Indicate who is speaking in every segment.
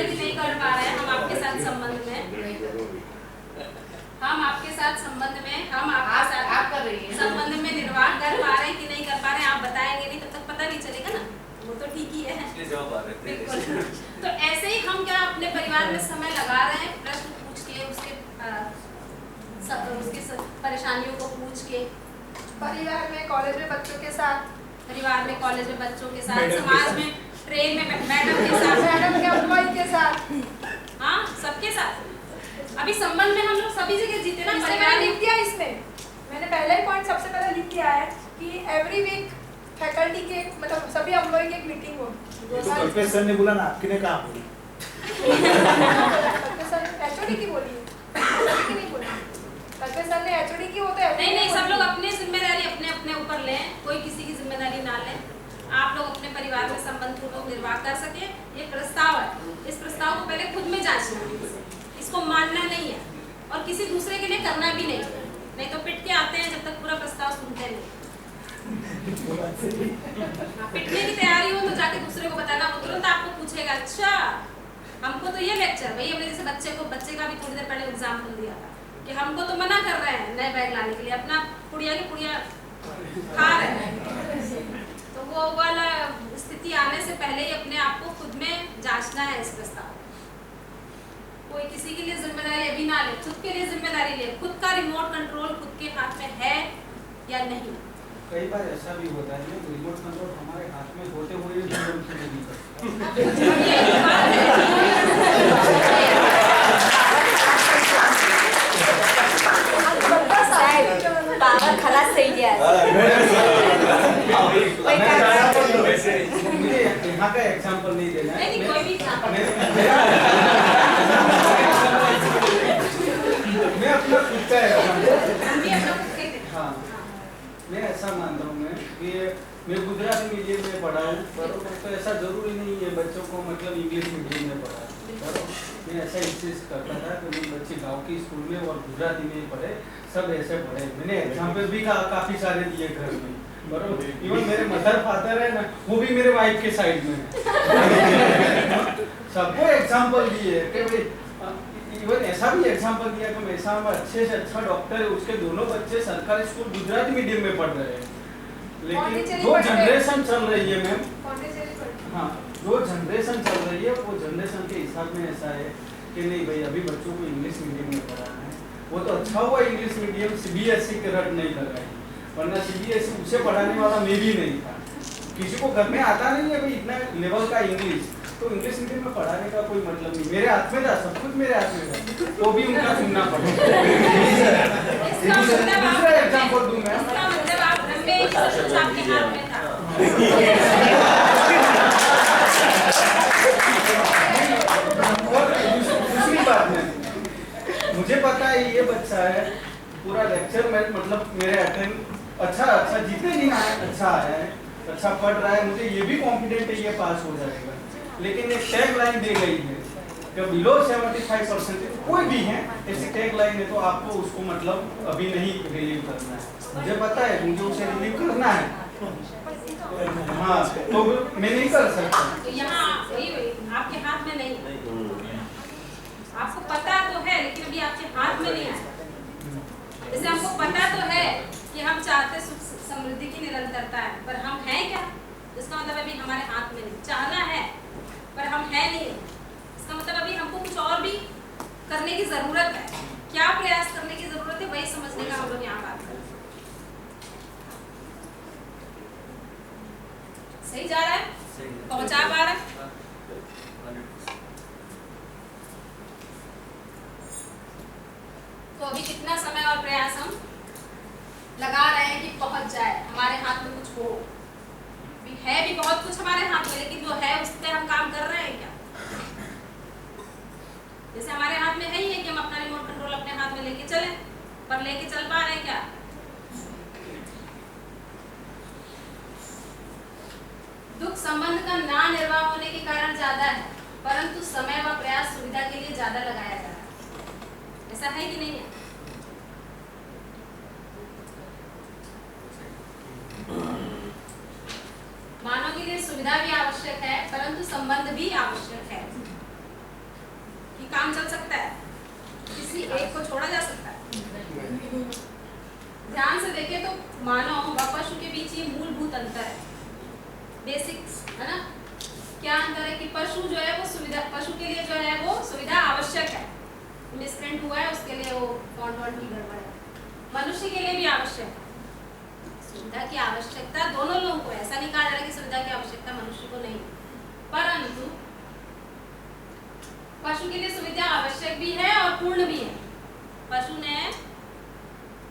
Speaker 1: हैं कि नहीं कर पा रहे हैं हम आपके साथ संबंध में, हम आपके साथ संबंध में, हम आपके साथ
Speaker 2: आप कर रही हैं
Speaker 1: संबंध में निर्वाह कर पा रहे हैं कि नहीं कर पा रहे हैं, आप बताएंगे नहीं तब तक पता नहीं चलेगा ना, वो तो ठीक ही है। बिल्कुल। तो ऐसे ही हम क्या अपने परिवार में समय लगा रहे हैं, प्रश्न पूछ के उसके परेशानियों को पूछ के,
Speaker 3: परिवार में, कॉलेज में बच्चों के साथ,
Speaker 1: परिवार में, कॉलेज में बच्चों के साथ, समाज में, ट्रेन में मैडम के साथ,
Speaker 3: मैडम के एम्प्लॉय के साथ,
Speaker 1: हाँ सबके साथ। अभी संबंध में हम लोग सभी जगह जीते ना।
Speaker 3: मैंने लिख दिया इसमें, मैंने पहला ही पॉइंट सबसे पहले लिख दिया है कि एवरी वीक फैकल्टी के मतलब सभी एम्प्लॉय की एक मीटिंग हो।
Speaker 4: तो प्रोफेसर ने बोला ना, आपकी ने कहा बोली?
Speaker 3: प्रोफेसर एचओडी की बोली है, सभी की नहीं बोली। प्रोफेसर ने एचओडी की, वो तो
Speaker 1: नहीं, सब लोग अपनी जिम्मेदारी अपने अपने ऊपर लें, कोई किसी की जिम्मेदारी ना लें। आप लोग अपने परिवार में संबंध पूर्वक निर्वाह कर सके, ये प्रस्ताव है। इस प्रस्ताव को पहले खुद में जांचना है, इसको मानना नहीं है और किसी दूसरे के लिए करना भी नहीं तो पिट के आते हैं जब तक पूरा प्रस्ताव सुनते नहीं। पिटने की तैयारी हो तो जाके दूसरे को बताना, वो तुरंत आपको पूछेगा, अच्छा हमको तो ये लेक्चर, भाई हमने जैसे बच्चे का भी थोड़ी देर पहले एग्जाम्पल दिया था कि हमको तो मना कर रहे हैं नए बैग लाने के लिए, अपना पुड़िया की पुड़िया खा रहे हैं। तो वो वाला स्थिति आने से पहले ही अपने आप को खुद में जांचना है। इस प्रस्ताव कोई किसी के लिए जिम्मेदारी अभी ना ले, खुद के लिए जिम्मेदारी ले, खुद का रिमोट कंट्रोल खुद के हाथ में है या नहीं।
Speaker 5: कई बार ऐसा भी होता है कि रिमोट कंट्रोल हमारे हाथ में होते हुए भी हम उसे नहीं करते।
Speaker 2: पावर खलास सही गया
Speaker 5: मुझे यहाँ का एग्जाम्पल नहीं देना है,
Speaker 1: नहीं कोई भी
Speaker 5: मैं अपना खुद का
Speaker 1: एग्जाम्पल।
Speaker 5: हाँ, मैं ऐसा मानता हूँ कि मैं गुजराती मीडियम में पढ़ा हूँ, बराबर, तो ऐसा जरूरी नहीं है बच्चों को मतलब इंग्लिश मीडियम में पढ़ा, बराबर। मैं ऐसा इंसिस्ट करता था कि मेरे बच्चे गांव की स्कूल में और गुजराती में पढ़े, सब ऐसे पढ़े। मैंने एग्जाम्पल भी काफ़ी सारे दिए घर में, बराबर। इवन मेरे मदर फादर है ना, वो भी मेरे वाइफ के साइड में है। सबको एग्जाम्पल दिए कि भाई, इवन ऐसा भी एग्जाम्पल दिया कि ऐसा अच्छे से अच्छा डॉक्टर है, उसके दोनों बच्चे सरकारी स्कूल गुजराती मीडियम में पढ़ रहे हैं, लेकिन जो जनरेशन चल रही है मैम, हाँ जो जनरेशन चल रही है वो जनरेशन के हिसाब में ऐसा है कि नहीं भाई अभी बच्चों को इंग्लिश मीडियम में पढ़ाना है। वो तो अच्छा हुआ इंग्लिश मीडियम CBSE के रट नहीं लगाई, वरना CBSE उसे पढ़ाने वाला मैं भी नहीं था। किसी को घर में आता नहीं है भाई इतना लेवल का इंग्लिश, तो इंग्लिश मीडियम में पढ़ाने का कोई मतलब नहीं। मेरे हाथ में था, सब कुछ मेरे हाथ में था, तो भी उनका सुनना पड़ा। दूसरा एग्जाम्पल दूं मैं, और दूसरी बात में मुझे पता है ये बच्चा है पूरा लेक्चर में मतलब मेरे अटेंड अच्छा जितने दिन आए अच्छा आया है, अच्छा पढ़ रहा है, मुझे ये भी कॉन्फिडेंट है ये पास हो जाएगा। लेकिन एक टैग लाइन दी गई है कि बिलो 75% कोई भी है, ऐसी टैग लाइन है तो आपको उसको मतलब अभी नहीं रिलीव करना है। मुझे पता है मुझे उसे रिलीव करना है, हाँ तो मैं नहीं कर सकता।
Speaker 1: तो यहाँ वही आपके हाथ में नहीं, आपको पता तो है लेकिन अभी आपके हाथ में नहीं आया। जैसे हमको पता तो है कि हम चाहते सुख समृद्धि की निरंतरता है, पर हम हैं क्या? इसका मतलब अभी हमारे हाथ में नहीं। चाहना है पर हम हैं नहीं, इसका मतलब अभी हमको कुछ और भी करने की जरूरत है। क्या प्रयास करने की जरूरत है वही समझने का हम लोग यहाँ बात कर रहे हैं। सही जा रहा है, पहुंचा पा रहा है। तो अभी कितना समय और प्रयास हम लगा रहे हैं कि पहुंच जाए, हमारे हाथ में कुछ हो। भी है भी बहुत कुछ हमारे हाथ में, लेकिन जो है उस पर हम काम कर रहे हैं क्या? जैसे हमारे हाथ में है ही है कि हम अपना रिमोट कंट्रोल अपने हाथ में लेके चलें, पर लेके चल पा रहे हैं क्या? दुख संबंध का ना निर्वाह होने के कारण ज्यादा है, परंतु समय व प्रयास सुविधा के लिए ज्यादा लगाया जा रहा है। ऐसा है कि नहीं है? मानव के लिए सुविधा भी आवश्यक है, परंतु संबंध भी आवश्यक है। कि काम चल सकता है, किसी एक को छोड़ा जा सकता है। ध्यान से देखें तो मानव व पशु के बीच ये मूलभूत अंतर है, बेसिक्स है ना। क्या अंतर है कि पशु जो है वो सुविधा, पशु के लिए जो है वो सुविधा आवश्यक है, मिसप्रिंट हुआ है उसके लिए वो फॉन्ट की गड़बड़ है। मनुष्य के लिए भी आवश्यक है, सुविधा की आवश्यकता दोनों लोगों को, ऐसा नहीं कहा जा रहा कि सुविधा की आवश्यकता मनुष्य को नहीं, परंतु पशु के लिए सुविधा आवश्यक भी है और पूर्ण भी है। पशु ने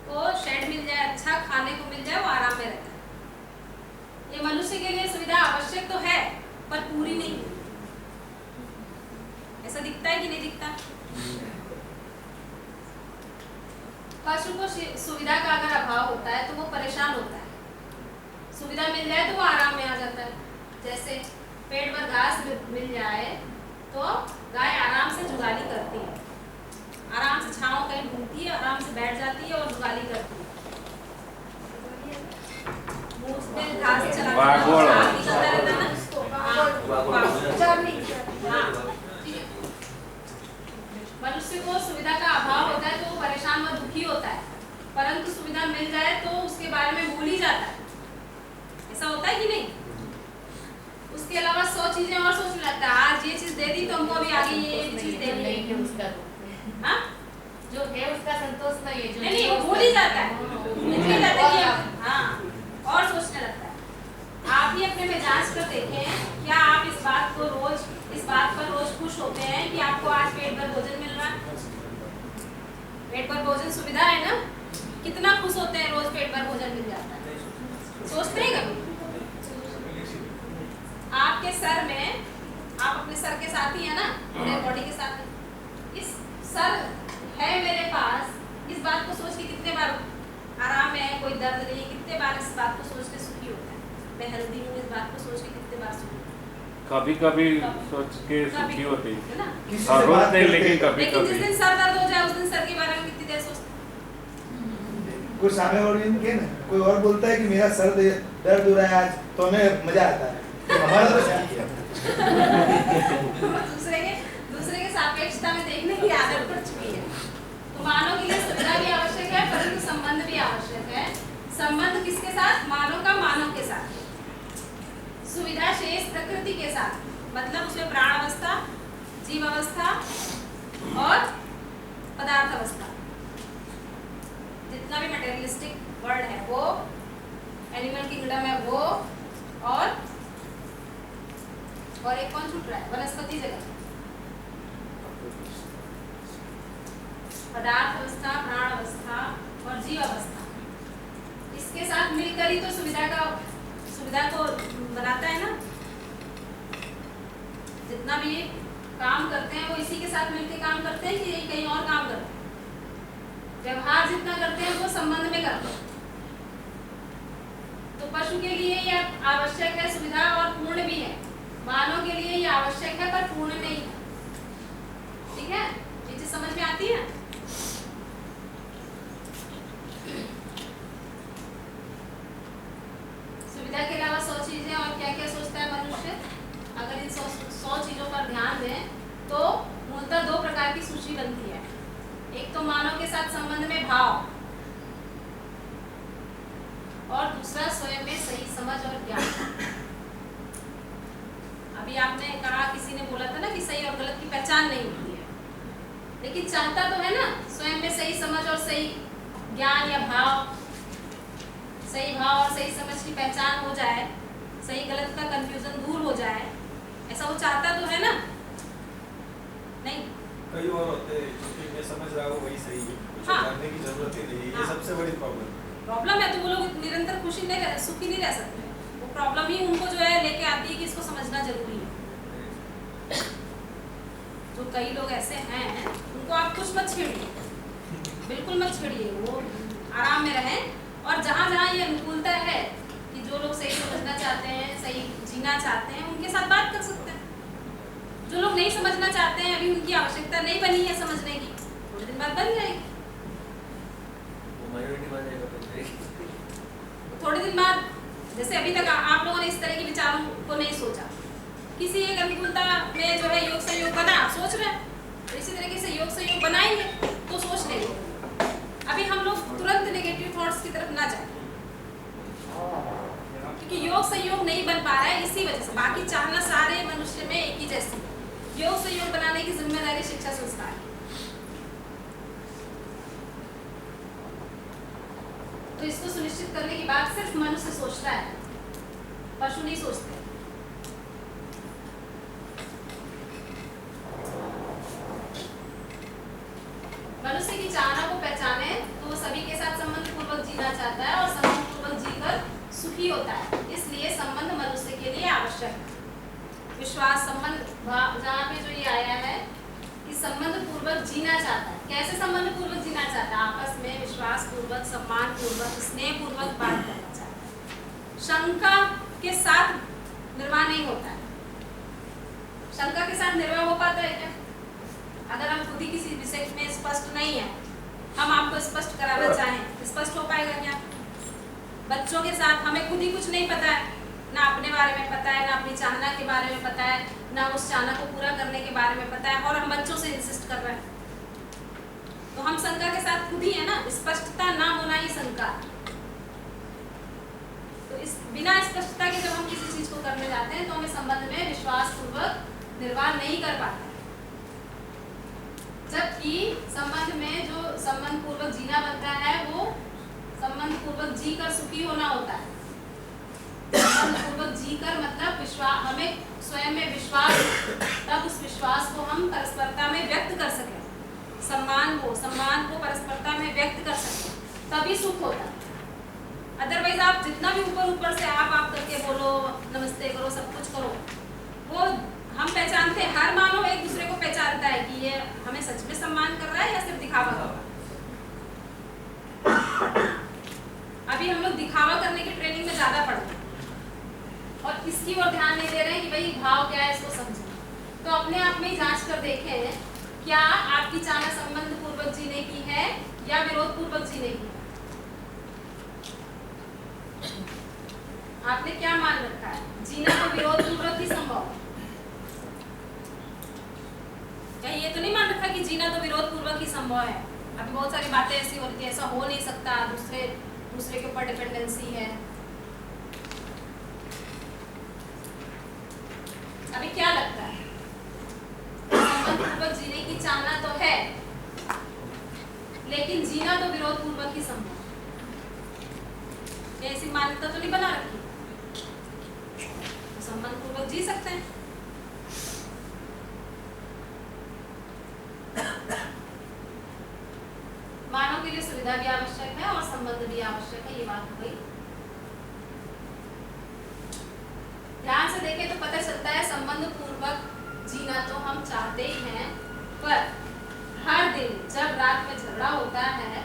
Speaker 1: को शेड मिल जाए, अच्छा खाने को मिल जाए, वो आराम में रहता है। ये मनुष्य के लिए सुविधा आवश्यक तो है पर पूरी नहीं है। ऐसा दिखता है कि नहीं दिखता? पशु को सुविधा का अगर अभाव होता है तो वो परेशान होता है, सुविधा मिल जाए तो वो आराम में आ जाता है। जैसे पेड़ पर घास मिल जाए तो गाय आराम से जुगाली करती है, आराम से छांव कहीं ढूंढती है, आराम से बैठ जाती है और जुगाली करती है। मुंह पे घास चलाती है, चलता रहता है ना। मनुष्य को सुविधा का अभाव होता है तो वो परेशान व दुखी होता है, परंतु सुविधा मिल जाए तो उसके बारे में भूल ही जाता है। ऐसा होता है कि नहीं? उसके अलावा 100 चीजें और सोचने लगता है, आज ये चीज दे दी तो हमको अभी आगे ये चीज देनी है। हाँ?
Speaker 2: जो है उसका संतोष नहीं है, जो
Speaker 1: नहीं वो भूल ही जाता है, निकल जाता है कि हाँ, और सोचने लगता है। आप ही अपने में जांच कर देखें, क्या आप इस बात पर रोज खुश होते हैं कि आपको आज पेट भर भोजन मिल रहा है? पेट भर भोजन सुविधा है ना, कितना खुश होते हैं रोज पेट भर भोजन मिल जाता है? सोचते हैं कभी? आपके सर में, आप अपने सर के साथ ही है ना, मेरे बॉडी के साथ, इस सर है मेरे पास, इस बात को सोच के कितने बार आराम में है, कोई दर्द नहीं, कितने बार इस बात को सोच के सुखी होता है? मैं हेल्दी हूँ, इस बात को सोच के कितने बार सुखी?
Speaker 6: कभी कभी सोच के सुखी होती
Speaker 1: है ना।
Speaker 6: हर रोज नहीं, लेकिन कभी
Speaker 1: लेकिन जिस
Speaker 6: कभी।
Speaker 1: दिन सर दर्द हो जाए उस दिन सर के बारे में कितनी देर सोचते हैं?
Speaker 4: कोई सामने और इनके ना कोई और बोलता है कि मेरा सर दर्द हो रहा है आज, तो हमें मजा आता है, तो हमारा तो क्या किया?
Speaker 1: दूसरे के सापेक्षता में देखने की आदत पड़ चुकी है। तो मानव के लिए सुविधा भी आवश्यक है, परंतु संबंध भी आवश्यक है। संबंध किसके साथ? मानव का मानव के साथ, सुविधा शेष प्रकृति के साथ, मतलब उसमें प्राण अवस्था, जीव अवस्था और पदार्थ अवस्था, जितना भी मटेरियलिस्टिक वर्ल्ड है वो, एनिमल किंगडम है वो, और एक कौन छूट रहा है? वनस्पति जगत, पदार्थ अवस्था, प्राण अवस्था और जीव अवस्था, इसके साथ मिलकर ही तो सुविधा को बनाता है ना। जितना भी काम करते हैं वो इसी के साथ मिलकर काम करते हैं कि कहीं और काम करते हैं? व्यवहार जितना करते हैं वो संबंध में करते हैं। तो पशु के लिए यह आवश्यक है सुविधा और पूर्ण भी है, मानव के लिए यह आवश्यक है पर पूर्ण नहीं है। ठीक है, ये चीज समझ में आती है? सुविधा के अलावा 100 चीजें और क्या क्या सोचता है मनुष्य? अगर इन 100 चीजों पर ध्यान दें तो मूलतः 2 प्रकार की सूची बनती है। एक तो मानव के साथ संबंध में भाव, और दूसरा स्वयं में सही समझ और ज्ञान। अभी आपने कहा, किसी ने बोला था ना कि सही और गलत की पहचान नहीं होती है, लेकिन चाहता तो है ना स्वयं में सही समझ और सही ज्ञान या भाव, सही भाव और सही समझ की पहचान हो जाए, सही गलत का कंफ्यूजन दूर हो जाए, ऐसा वो चाहता तो है ना? नहीं,
Speaker 7: कई और होते हैं क्योंकि मैं समझ रहा हूँ वही सही है, कुछ
Speaker 1: हाँ।
Speaker 7: जानने की जरूरत ही नहीं है, ये सबसे बड़ी प्रॉब्लम
Speaker 1: प्रॉब्लम है। तो वो लोग निरंतर सुखी नहीं रह सकते। वो प्रॉब्लम ही उनको जो है लेके आती है कि इसको समझना जरूरी है। तो कई लोग ऐसे हैं, उनको आप कुछ मत छेड़िए, बिल्कुल मत छेड़िए, वो आराम में रहें। और जहाँ जहाँ ये अनुकूलता है कि जो लोग सही समझना चाहते हैं, सही जीना चाहते हैं, उनके साथ बात कर सकते हैं। जो लोग नहीं समझना चाहते हैं, अभी उनकी आवश्यकता नहीं बनी है समझने की, थोड़े दिन बाद बन जाएगी। थोड़े दिन बाद, जैसे अभी तक आप लोगों ने इस तरह के विचारों को नहीं सोचा, किसी एक अनुकूलता में जो है योग संयोग बना, आप सोच रहे हैं, इसी तरीके से योग सहयोग बनाएंगे तो सोच लेंगे। अभी हम लोग तुरंत नेगेटिव थॉट्स की तरफ ना जाए, क्योंकि योग सहयोग नहीं बन पा रहा है इसी वजह से। बाकी चाहना सारे मनुष्य में एक ही जैसी, योग सहयोग बनाने की जिम्मेदारी शिक्षा संस्था है। तो इसको सुनिश्चित करने की बात सिर्फ मनुष्य सोचता है, पशु नहीं सोचते। मनुष्य की चाहना को पहचाने तो वो सभी के साथ संबंध पूर्वक जीना चाहता है और संबंध पूर्वक जीकर सुखी होता है। इसलिए संबंध मनुष्य के लिए आवश्यक है। विश्वास संबंध, जहाँ पे जो ये आया है कि संबंध पूर्वक जीना चाहता है। कैसे संबंध पूर्वक जीना चाहता है? आपस में विश्वास पूर्वक, सम्मान पूर्वक, स्नेह पूर्वक बात करना चाहता है। शंका के साथ निर्वाह नहीं होता है। शंका के साथ निर्वाह हो पाता है क्या? अगर हम खुद ही किसी विषय में स्पष्ट नहीं है, हम आपको स्पष्ट कराना चाहें, स्पष्ट हो पाएगा क्या? बच्चों के साथ हमें खुद ही कुछ नहीं पता है, ना अपने बारे में पता है, ना अपनी चाहना के बारे में पता है, ना उस चाहना को पूरा करने के बारे में पता है, और हम बच्चों से इंसिस्ट कर रहे हैं। तो हम शंका के साथ खुद ही है ना। स्पष्टता ना होना ही शंका। तो इस बिना स्पष्टता के जब हम किसी चीज को करने जाते हैं तो हमें संबंध में विश्वास पूर्वक निर्वाह नहीं कर पाते। जबकि संबंध में जो संबंध पूर्वक जीना बनता है वो संबंध पूर्वक जी कर सुखी होना होता है। संबंध पूर्वक जी कर मतलब विश्वास, हमें स्वयं में विश्वास, तब उस विश्वास को हम परस्परता में व्यक्त कर सकें। सम्मान को परस्परता में व्यक्त कर सकें, तभी सुख होता है। अदरवाइज आप जितना भी ऊपर से आप करके बोलो, नमस्ते करो, सब कुछ करो, वो हम पहचानते हैं। हर मानव एक दूसरे को पहचानता है कि ये हमें सच में सम्मान कर रहा है या सिर्फ दिखावा कर रहा है। अभी हम लोग दिखावा करने की ट्रेनिंग में ज्यादा पढ़ रहे हैं और इसकी ओर ध्यान नहीं दे रहे हैं कि भाई भाव क्या है, इसको समझें। तो अपने आप में ही जांच कर देखें, क्या आपकी चाहना संबंध पूर्वक जीने की है या विरोध पूर्वक जीने की है? आपने क्या मान रखा है? जीना तो विरोध पूर्वक ही संभव है। क्या ये तो नहीं मान रखा कि जीना तो विरोध पूर्वक ही संभव है? अभी बहुत सारी बातें ऐसी होती है, ऐसा हो नहीं सकता, दूसरे के ऊपर डिपेंडेंसी है। अभी क्या लगता है? संबंध पूर्वक जीने की चाहना तो है, लेकिन जीना तो विरोध पूर्वक ही संभव है। ऐसी मान्यता तो नहीं बना रखी, तो संबंध पूर्वक जी सकते हैं। मानव के लिए सुविधा भी आवश्यक है और संबंध भी आवश्यक है, ये बात हो गई। ध्यान से देखें तो पता चलता है संबंध पूर्वक जीना तो हम चाहते ही हैं, पर हर दिन जब रात में झगड़ा होता है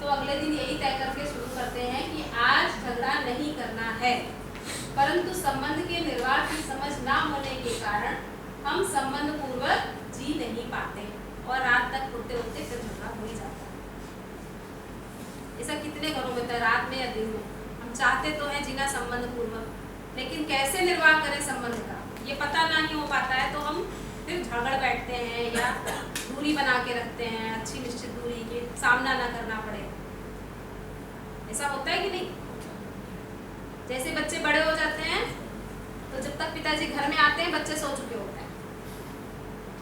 Speaker 1: तो अगले दिन यही तय करके शुरू करते हैं कि आज झगड़ा नहीं करना है। परंतु संबंध के निर्वाह की समझ ना होने के कारण हम संबंध पूर्वक जी नहीं पाते और रात तक होते होते फिर झगड़ा हो ही जाता है। ऐसा कितने घरों में होता है, रात में या दिन में। हम चाहते तो हैं जीना संबंध पूर्वक, लेकिन कैसे निर्वाह करें संबंध का ये पता नहीं हो पाता है, तो हम फिर झगड़ बैठते हैं या दूरी बना के रखते हैं, अच्छी निश्चित दूरी के, सामना ना करना पड़े। ऐसा होता है कि नहीं? जैसे बच्चे बड़े हो जाते हैं तो जब तक पिताजी घर में आते हैं बच्चे सो चुके होते हैं,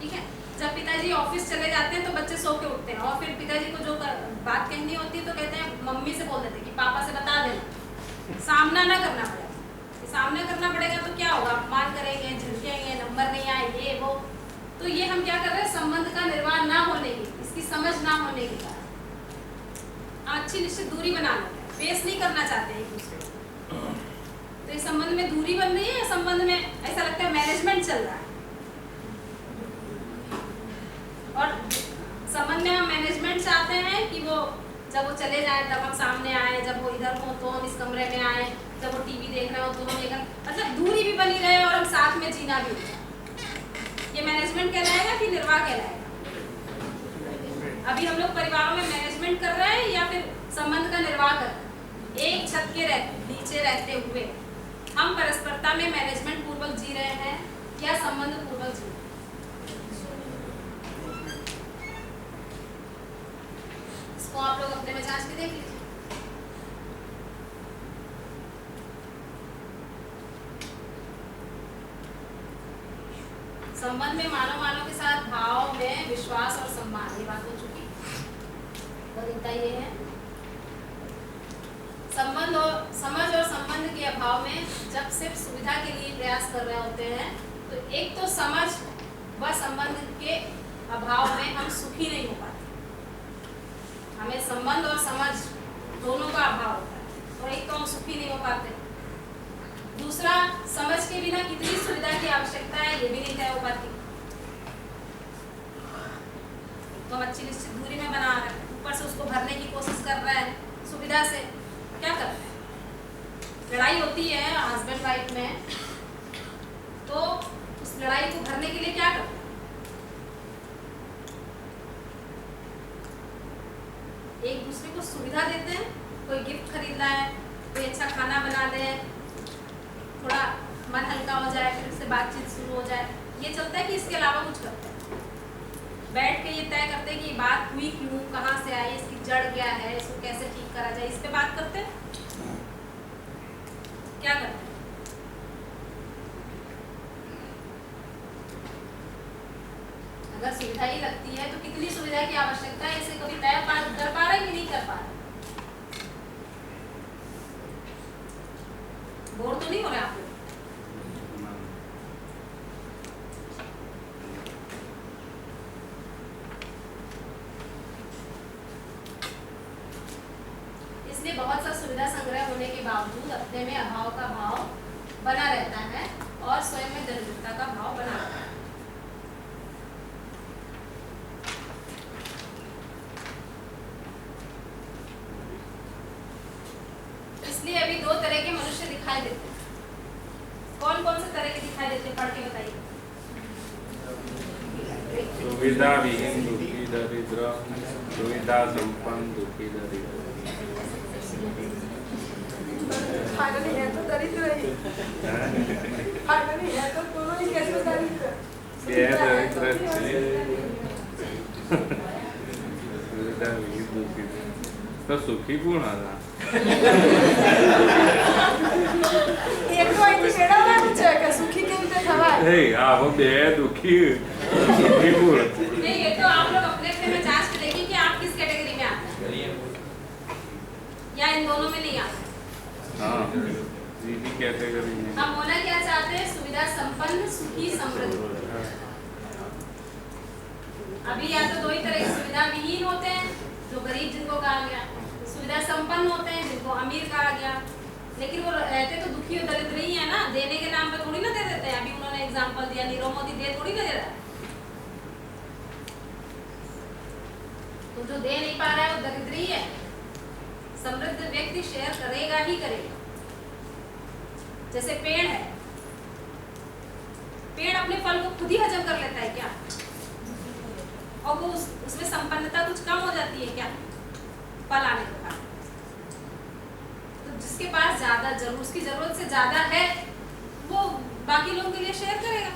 Speaker 1: ठीक है। जब पिताजी ऑफिस चले जाते हैं तो बच्चे सो के उठते हैं, और फिर पिताजी को जो बात कहनी होती है तो कहते हैं, मम्मी से बोल देते हैं कि पापा से बता देना, सामना ना करना पड़ेगा। सामना करना पड़ेगा तो क्या होगा? अपमान करेंगे, झिड़केंगे, नंबर नहीं आए, ये वो। तो ये हम क्या कर रहे हैं? संबंध का निर्वाह ना होने की, इसकी समझ ना होने के कारण अच्छी निश्चित दूरी बना लेते हैं, फेस नहीं करना चाहते एक दूसरे को। तो इस संबंध में दूरी बन रही है या संबंध में ऐसा लगता है मैनेजमेंट चल रहा है? और संबंध में हम मैनेजमेंट चाहते हैं कि वो जब वो चले जाए तब हम सामने आए, जब वो इधर हो तो हम इस कमरे में आए, जब वो टीवी देख रहे हो तो हम लेकर, मतलब दूरी भी बनी रहे और हम साथ में जीना भी हो। ये मैनेजमेंट कहलाएगा कि निर्वाह कहलाएगा? अभी हम लोग परिवारों में मैनेजमेंट कर रहे हैं या फिर संबंध का निर्वाह कर रहे हैं? एक छत के नीचे रहते हुए हम परस्परता में मैनेजमेंट पूर्वक जी रहे हैं या संबंध पूर्वक जी रहे हैं? हफ्ते में जांच के देख लीजिए। संबंध में मानव के साथ भाव में विश्वास और सम्मान, ये बात हो चुकी। बदलता ये है संबंध और समझ और संबंध के अभाव में जब सिर्फ सुविधा के लिए प्रयास कर रहे होते हैं तो एक तो समझ व संबंध के अभाव में हम सुखी नहीं हो पाते। हमें संबंध और समझ दोनों का अभाव होता है और एक तो हम सुखी नहीं हो पाते। दूसरा, समझ के बिना कितनी सुविधा की आवश्यकता है ये भी नहीं तय हो पाती। तो हम अच्छी निश्चित दूरी में बना रहे हैं, ऊपर से उसको भरने की कोशिश कर रहे हैं सुविधा से। क्या करते हैं, लड़ाई होती है हस्बैंड वाइफ में, तो उस लड़ाई को भरने के लिए क्या करते हैं? एक दूसरे को सुविधा देते हैं, कोई गिफ्ट खरीद रहा है, कोई अच्छा खाना बना दे, थोड़ा मन हल्का हो जाए, फिर उससे बातचीत शुरू हो जाए, ये चलता है कि इसके अलावा कुछ करते हैं? बैठ के ये तय करते हैं कि बात हुई क्यों, कहाँ से आई, इसकी जड़ क्या है, इसको कैसे ठीक करा जाए, इस पे बात करते हैं? क्या करते हैं? अगर सुविधा ही लगती है तो कितनी सुविधा की आवश्यकता है इसे कभी तय कर पा रहे कि नहीं कर पा रहे? बोर तो नहीं हो रहे आप लोग? इसलिए बहुत सा सुविधा संग्रह होने के बावजूद अपने में अभाव का भाव बना रहता है और स्वयं में दरिद्रता का भाव बना रहता है। इसलिए अभी दो तरह के मनुष्य दिखाई देते हैं। कौन कौन से तरह के दिखाई देते हैं, पढ़ के बताइए।
Speaker 6: सुविधा विहीन दुखी दरिद्र, सुविधा संपन्न दुखी दरिद्र।
Speaker 3: फाइनली है तो दरिद्र ही, फाइनली है तो दोनों ही कैसे दरिद्र?
Speaker 6: सुविधा विहीन दुखी तो सुखी कौन आता?
Speaker 3: एक तो इंडिकेटर में कुछ है कि सुखी के लिए थवा है।
Speaker 6: नहीं, आप बे दुखी सुखी कौन?
Speaker 1: नहीं, ये तो आप लोग अपने अपने में जांच करेंगे कि आप किस कैटेगरी में आते हैं या इन दोनों में नहीं आते।
Speaker 6: हाँ, जीवी कैटेगरी में।
Speaker 1: हम होना क्या चाहते हैं? सुविधा संपन्न, सुखी, समृद्ध। अभी या तो दो ही तरह की सुविधा विहीन होते हैं, जो गरीब जिनको कहा गया, सुविधा संपन्न होते हैं जिनको अमीर कहा गया, लेकिन वो रहते तो दुखी और दरिद्र ही है ना, देने के नाम पे थोड़ी ना दे देते हैं। अभी उन्होंने एग्जांपल दिया, नीरव मोदी दे थोड़ी ना दे रहा है, तो जो दे नहीं पा रहा है वो दरिद्र ही है। समृद्ध व्यक्ति शेयर करेगा ही करेगा। जैसे पेड़ है, पेड़ अपने फल को खुद ही हजम कर लेता है क्या? और वो उसमें संपन्नता कुछ कम हो जाती है क्या फल आने के बाद? तो जिसके पास ज्यादा उसकी जरूरत से ज्यादा है वो बाकी लोगों के लिए शेयर करेगा।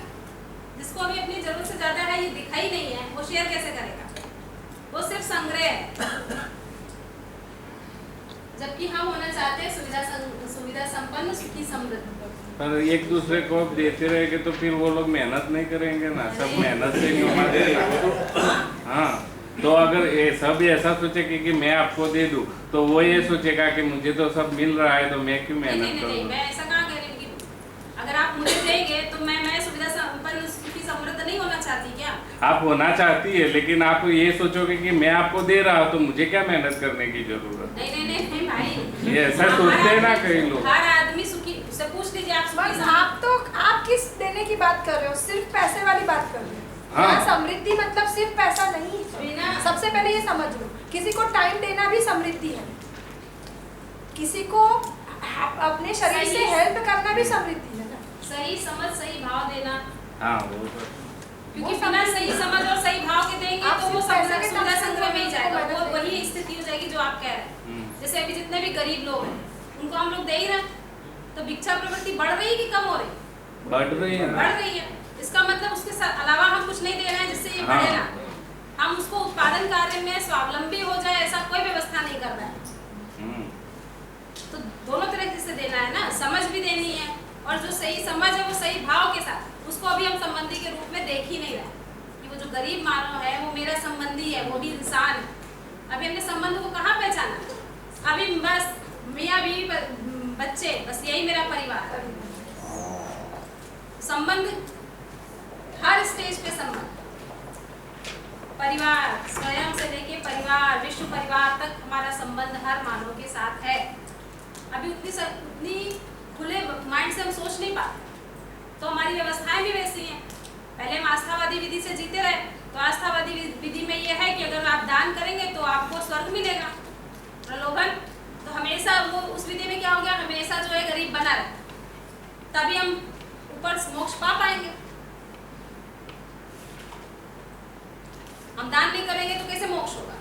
Speaker 1: जिसको अभी अपनी जरूरत से ज्यादा है ये दिखा ही नहीं है, वो शेयर कैसे करेगा? वो सिर्फ संग्रह है। जबकि हम होना चाहते हैं सुविधा संपन्न, सुखी, समृद्ध।
Speaker 6: पर एक दूसरे को अब देते रहेंगे तो फिर वो लोग मेहनत नहीं करेंगे ना, सब मेहनत से नहीं होना देगा। हाँ, तो अगर ये सब ऐसा सोचेगा कि मैं आपको दे दूं, तो वो ये सोचेगा कि मुझे तो सब मिल रहा है तो मैं क्यों मेहनत करूँ?
Speaker 1: मैं ऐसा कहाँ कह रही हूँ कि अगर आप मुझे देंगे तो मैं सुविधा संपन्न, सुखी, समृद्ध नहीं होना चाहती क्या?
Speaker 6: आप होना चाहती है, लेकिन आप ये सोचोगे कि मैं आपको दे रहा हूँ तो मुझे क्या मेहनत करने की जरूरत?
Speaker 1: नहीं भाई,
Speaker 6: ये ऐसा सोचते हैं ना कई लोग।
Speaker 1: हर आदमी सुखी, उससे पूछ लीजिए आप
Speaker 3: बस आप किस देने की बात कर रहे हो? सिर्फ पैसे वाली बात कर रहे हो?
Speaker 6: हाँ।
Speaker 3: समृद्धि मतलब सिर्फ पैसा नहीं है। सबसे पहले ये समझ लो, किसी को टाइम देना भी समृद्धि है, किसी को अपने शरीर से हेल्प करना भी समृद्धि है ना।
Speaker 1: सही समझ, सही भाव देना।
Speaker 6: हाँ, वो
Speaker 1: क्योंकि बिना सही समझ और सही भाव के देंगे तो वो सुविधा संग्रह में ही जाएगा। वो वही स्थिति हो जाएगी जो आप कह रहे हैं। जैसे अभी जितने भी गरीब लोग हैं उनको हम लोग दे ही रहे, तो भिक्षा प्रवृत्ति बढ़ रही है कि कम हो रही?
Speaker 6: बढ़ रही है।
Speaker 1: बढ़ रही है। इसका मतलब उसके अलावा हम कुछ नहीं दे रहे हैं जिससे ये बढ़े ना। हम उसको उत्पादन कार्य में स्वावलंबी हो जाए ऐसा कोई व्यवस्था नहीं कर और जो सही समझ है वो सही भाव के साथ, उसको अभी हम संबंधी के रूप में देख ही नहीं रहे कि वो जो गरीब मानव है वो मेरा संबंधी है, वो भी इंसान है। अभी हमने संबंध को कहाँ पहचाना? अभी बस मियाँ बीवी बच्चे, बस यही मेरा परिवार है। संबंध हर स्टेज पे संबंध, परिवार स्वयं से लेके परिवार, विश्व परिवार तक हमारा संबंध हर मानव के साथ है। अभी उतनी खुले माइंड से हम सोच नहीं पाते, तो हमारी व्यवस्थाएं भी वैसी हैं। पहले हम आस्थावादी विधि से जीते रहे, तो आस्थावादी विधि में यह है कि अगर आप दान करेंगे तो आपको स्वर्ग मिलेगा। प्रलोभन, तो हमेशा वो उस विधि में क्या हो गया, हमेशा जो है गरीब बना रहे, तभी हम ऊपर मोक्ष पा पाएंगे। हम दान नहीं करेंगे तो कैसे मोक्ष होगा?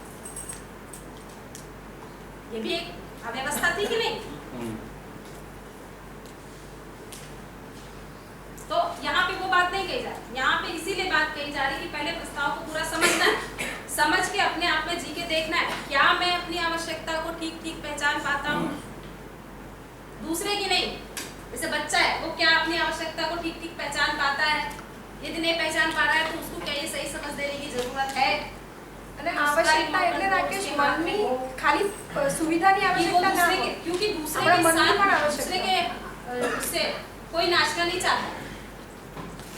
Speaker 1: ये भी एक अव्यवस्था थी कि नहीं? तो यहाँ पे वो बात नहीं कही जा रही, यहाँ पे इसीलिए बात कही जा रही कि पहले प्रस्ताव को पूरा समझना है, समझ के अपने आप में जी के देखना है, क्या मैं अपनी आवश्यकता को ठीक ठीक पहचान पाता हूँ, दूसरे की नहीं। जैसे बच्चा है, वो क्या अपनी आवश्यकता को ठीक ठीक पहचान पाता है? यदि नहीं पहचान पा रहा है तो उसको क्या ये सही समझ देने की जरूरत है?
Speaker 3: आवश्यकता એટલે રાકેશ મનની ખાલી સુવિધાની આવશ્યકતા ના હોય,
Speaker 1: क्योंकि दूसरे
Speaker 3: हमारा
Speaker 1: के
Speaker 3: मन भी
Speaker 1: साथ
Speaker 3: बड़ा
Speaker 1: दूसरे
Speaker 3: आवश्यक
Speaker 1: के उससे कोई नाचना नहीं चाहता,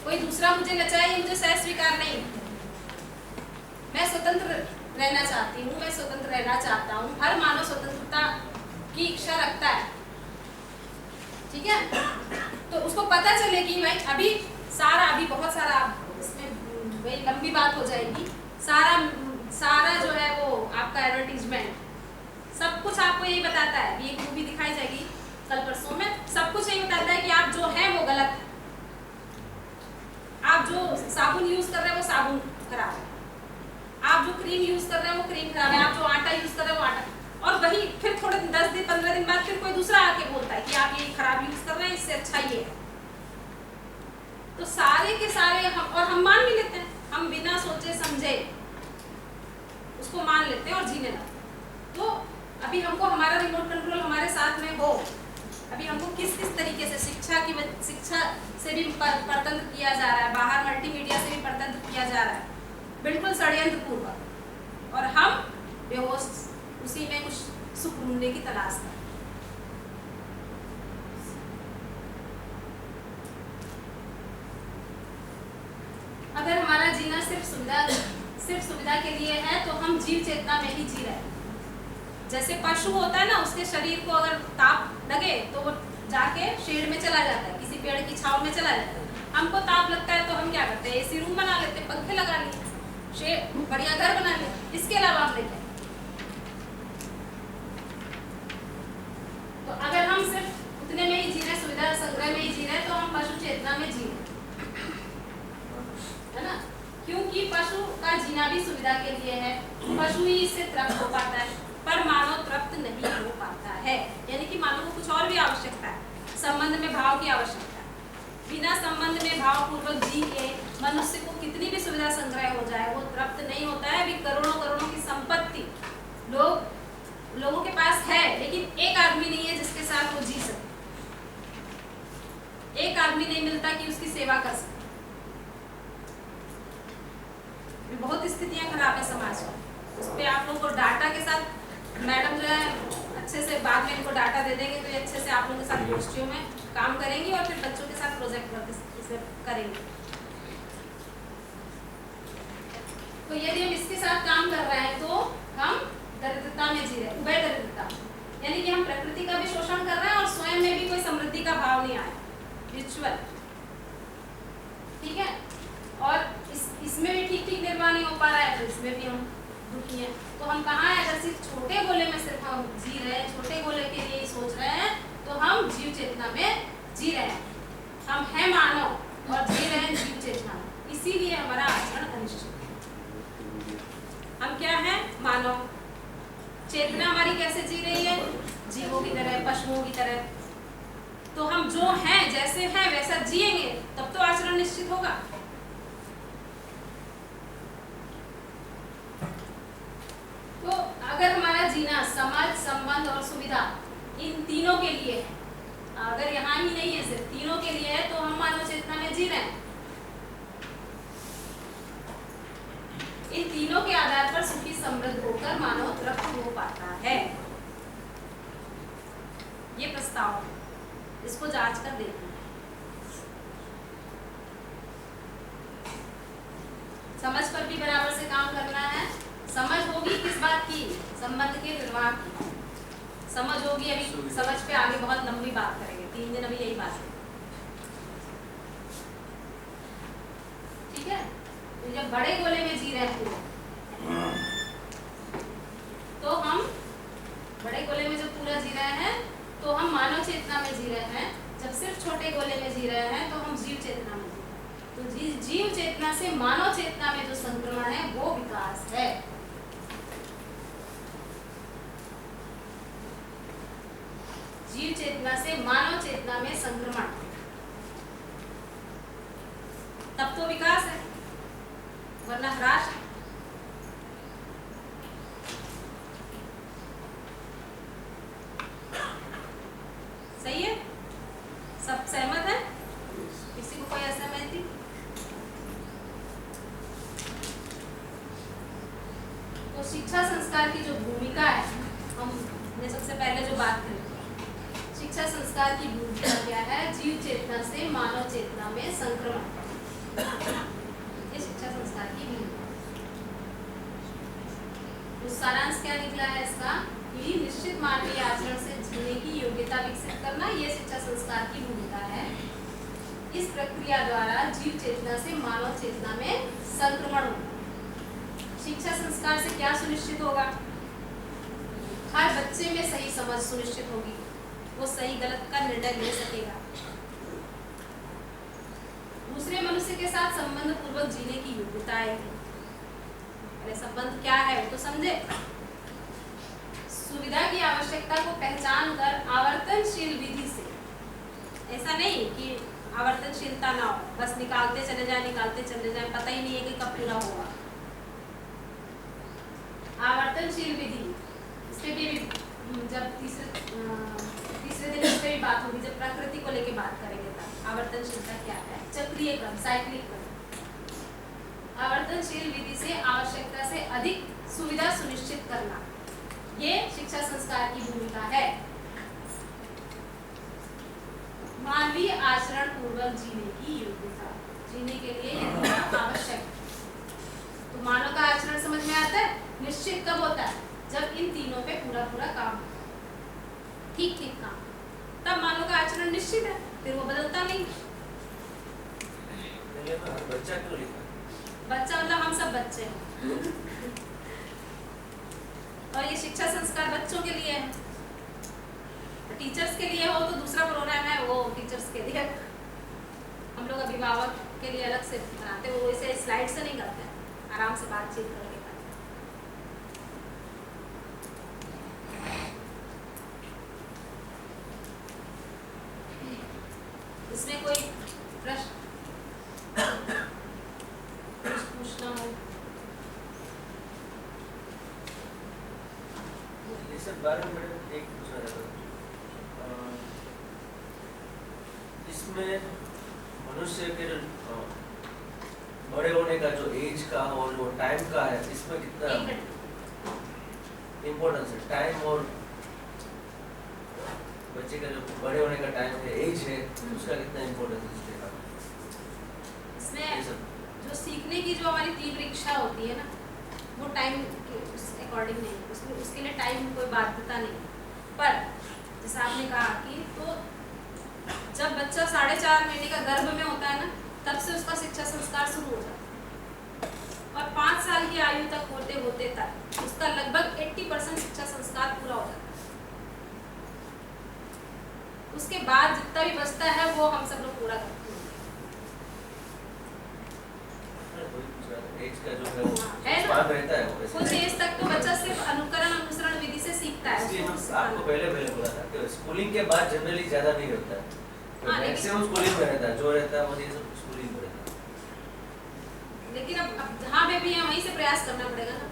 Speaker 1: कोई दूसरा मुझे नचाए, ये मुझे सह स्वीकार नहीं। मैं स्वतंत्र रहना चाहती हूँ, मैं स्वतंत्र रहना चाहता हूँ। हर मानव स्वतंत्रता की इच्छा रखता है, ठीक है? तो उसको पता चले कि भाई अभी बहुत सारा, इसमें वही लंबी बात हो जाएगी। सारा जो है वो आपका एडवर्टीजमेंट, सब कुछ आपको यही बताता है। ये मूवी दिखाई जाएगी कल परसों में, सब कुछ यही बताता है कि आप जो है वो गलत है, आप जो साबुन यूज कर रहे हैं वो साबुन खराब है, आप जो क्रीम यूज कर रहे हैं वो क्रीम खराब है, आप जो आटा यूज कर रहे हैं वो आटा। और वही फिर थोड़े 10 दिन 15 दिन बाद फिर कोई दूसरा आके बोलता है कि आप ये खराब यूज कर रहे हैं, इससे अच्छा ये है। तो सारे के सारे हम मान भी लेते हैं, हम बिना सोचे समझे उसको मान लेते हैं और जीने लगते हैं। तो अभी हमको हमारा रिमोट कंट्रोल हमारे साथ में हो, अभी हमको किस किस तरीके से शिक्षा से भी परतंत्र किया जा रहा है, बाहर मल्टीमीडिया से भी परतंत्र किया जा रहा है, बिल्कुल षड्यंत्र पूर्वक, और हम बेहोश उसी में कुछ सुख ढूंढने की तलाश कर। अगर हमारा जीना सिर्फ सुविधा के लिए है तो हम जीव चेतना में ही जी रहे हैं। जैसे पशु होता है ना, उसके शरीर को अगर ताप लगे तो वो जाके शेड में चला जाता है, किसी पेड़ की छांव में चला जाता है। हमको ताप लगता है तो हम क्या करते हैं, एसी रूम बना लेते हैं, पंखे लगा लिए, शेड बढ़िया घर बना लिया, इसके अलावा हम नहीं। तो अगर हम सिर्फ उतने में ही जी रहे, सुविधा संग्रह में ही जी रहे, तो हम पशु चेतना में जी रहे, है ना? क्योंकि पशु का जीना भी सुविधा के लिए है, पशु ही इससे तृप्त हो पाता है, पर मानव तृप्त नहीं हो पाता है। यानी कि मानव को कुछ और भी आवश्यकता है, संबंध में भाव की आवश्यकता है। बिना संबंध में भाव पूर्वक जी के मनुष्य को कितनी भी सुविधा संग्रह हो जाए वो तृप्त नहीं होता है। अभी करोड़ों की संपत्ति लोगों के पास है, लेकिन एक आदमी नहीं है जिसके साथ वो जी सके, एक आदमी नहीं मिलता कि उसकी सेवा कर सके। बहुत स्थितियां खराब है समाज में, उस पर आप लोगों को डाटा के साथ मैडम जो है अच्छे से बाद में इनको डाटा दे देंगे, तो ये अच्छे से आप लोगों के साथ गोष्ठियों में काम करेंगी और फिर बच्चों के साथ प्रोजेक्ट वर्क करेंगे। तो यदि हम इसके साथ काम कर रहे हैं तो हम दरिद्रता में जी रहे हैं, उभय दरिद्रता, यानी कि हम प्रकृति का भी शोषण कर रहे हैं और स्वयं में भी कोई समृद्धि का भाव नहीं आया, रिचुअल, ठीक है? और इसमें भी ठीक निर्वाह नहीं हो पा रहा है, तो इसमें भी हम दुखी हैं। तो हम कहाँ हैं? अगर सिर्फ छोटे गोले में सिर्फ हम जी रहे हैं, छोटे गोले के लिए ही सोच रहे हैं, तो हम जीव चेतना में जी रहे हैं। हम हैं मानव और जी रहे हैं जीव चेतना में, इसीलिए हमारा आचरण अनिश्चित है। हम क्या हैं? मानव। चेतना हमारी कैसे जी रही है? जीवों की तरह, पशुओं की तरह। तो हम जो हैं, जैसे हैं वैसा जिएंगे, तब तो आचरण निश्चित होगा। तो अगर हमारा जीना समझ, संबंध और सुविधा इन तीनों के लिए है, अगर यहाँ ही नहीं है सिर्फ तीनों के लिए है तो हम मानव चेतना में जी रहे हैं। इन तीनों के आधार पर सुखी समृद्ध होकर मानव तृप्त हो पाता है। ये प्रस्ताव है, इसको जांच कर देखना है। समझ पर भी बराबर से काम करना है। समझ होगी किस बात की? संबंध के निर्वाह की समझ होगी। अभी समझ पे आगे बहुत लंबी बात करेंगे, 3 दिन अभी यही बात है, ठीक है। तो जब बड़े गोले में जी रहे हैं तो हम बड़े गोले में जब पूरा जी रहे हैं तो हम मानव चेतना में जी रहे हैं। जब सिर्फ छोटे गोले में जी रहे हैं तो हम जीव चेतना में जी रहे हैं। तो जीव चेतना से मानव चेतना में जो संक्रमण है वो विकास है। जीव चेतना से मानव चेतना में संक्रमण, तब तो विकास है, वरना ह्रास है। सही है? सब सहमत है? किसी को कोई असहमति? तो शिक्षा संस्कार की जो भूमिका है, हमने सबसे पहले जो बात करी, शिक्षा संस्कार की भूमिका क्या है? जीव चेतना से मानव चेतना में संक्रमण, ये शिक्षा संस्कार की भूमिका। तो सारांश क्या निकला है इसका? कि निश्चित मानवीय आचरण से जीने की योग्यता विकसित करना, ये शिक्षा संस्कार की भूमिका है। इस प्रक्रिया द्वारा जीव चेतना से मानव चेतना में संक्रमण होगा। शिक्षा संस्कार से क्या सुनिश्चित होगा? हर बच्चे में सही समझ सुनिश्चित होगी, वो सही गलत का निर्णय ले सकेगा। दूसरे मनुष्य के साथ संबंध पूर्वक जीने की योग्यता आएगी। अरे संबंध क्या है वो तो समझे। सुविधा की आवश्यकता को पहचान कर आवर्तनशील विधि से, ऐसा नहीं कि आवर्तनशीलता ना हो, बस निकालते चले जाए, पता ही नहीं है कि कब पूरा होगा। आवर्तनशील विधि, इस पे भी जब तीसरे दिन इस पे भी बात होगी, जब प्रकृति को लेके बात करेंगे तब आवर्तनशीलता क्या है, चक्रीय क्रम, साइक्लिक क्रम। आवर्तनशील विधि से आवश्यकता से अधिक सुविधा सुनिश्चित करना, ये शिक्षा संस्कार की भूमिका है। मानवीय आचरण पूर्वक जीने की योग्यता, जीने के लिए ये आवश्यक है। तो मानव का आचरण समझ में आता है? निश्चित कब होता है? जब इन तीनों पे पूरा काम, ठीक काम, तब मानव का आचरण निश्चित है, फिर वो बदलता नहीं।
Speaker 7: बच्चा क्यों लिखा?
Speaker 1: बच्चा मतलब हम सब बच्चे हैं। और ये शिक्षा संस्कार बच्चों के लिए है। टीचर्स के लिए हो तो दूसरा प्रोग्राम है, वो टीचर्स के लिए। हम लोग अभिभावक के लिए अलग से बनाते, वो इसे स्लाइड से नहीं करते, आराम से बातचीत करके करते। इसमें कोई प्रश्न पूछना हो?
Speaker 7: इस बारे में एक पूछना था, इसमें मनुष्य के बड़े होने का जो एज का और वो टाइम का है, इसमें कितना इम्पोर्टेंस है? टाइम और बच्चे का जो बड़े होने का टाइम है, एज है, उसका कितना इम्पोर्टेंस है?
Speaker 1: इसमें जो सीखने की जो हमारी तीव्र इच्छा होती है ना, वो टाइम के अकॉर्डिंग नहीं, उसमें उसके लिए टाइम कोई बाध्यता नहीं। पर जैसे आपने कहा कि तो जब बच्चा 4.5 महीने का गर्भ में होता है ना, तब से उसका शिक्षा संस्कार शुरू हो जाता है और 5 साल की आयु तक होते होते तक उसका लगभग 80% शिक्षा संस्कार पूरा हो जाता है। उसके बाद जितना भी बचता है वो हम सब लोग पूरा करते हैं।
Speaker 7: एज का जो है वो
Speaker 1: है ना?
Speaker 7: स्वाद रहता है वो,
Speaker 1: कुछ एज तक तो बच्चा सिर्फ अनुकरण अनुसरण विधि से सीखता है।
Speaker 7: इसलिए हम आपको पहले बोला था कि स्कूलिंग के बाद जनरली ज्यादा नहीं होता है,
Speaker 1: हाँ,
Speaker 7: मैक्सिमम स्कूलिंग में रहता है, जो रहता है वो ये सब स्कूलिंग में रहता है।
Speaker 1: लेकिन अब जहाँ पे भी है वहीं से प्रयास करना पड़ेगा ना।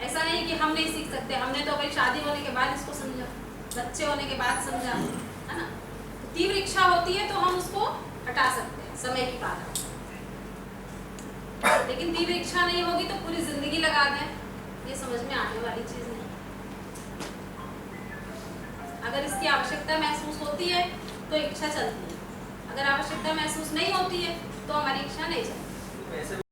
Speaker 1: ऐसा नहीं कि हम नहीं सीख सकते, हमने तो भाई शादी होने के बाद इसको समझा, बच्चे होने के बाद समझा, है ना। तीव्र इच्छा होती है तो हम उसको हटा सकते हैं समय की बाधा, लेकिन तीव्र इच्छा नहीं होगी तो पूरी जिंदगी लगा दें, ये समझ में आने वाली चीज नहीं। अगर इसकी आवश्यकता महसूस होती है तो इच्छा चलती है, अगर आवश्यकता महसूस नहीं होती है तो हमारी इच्छा नहीं चलती।
Speaker 7: ऐसे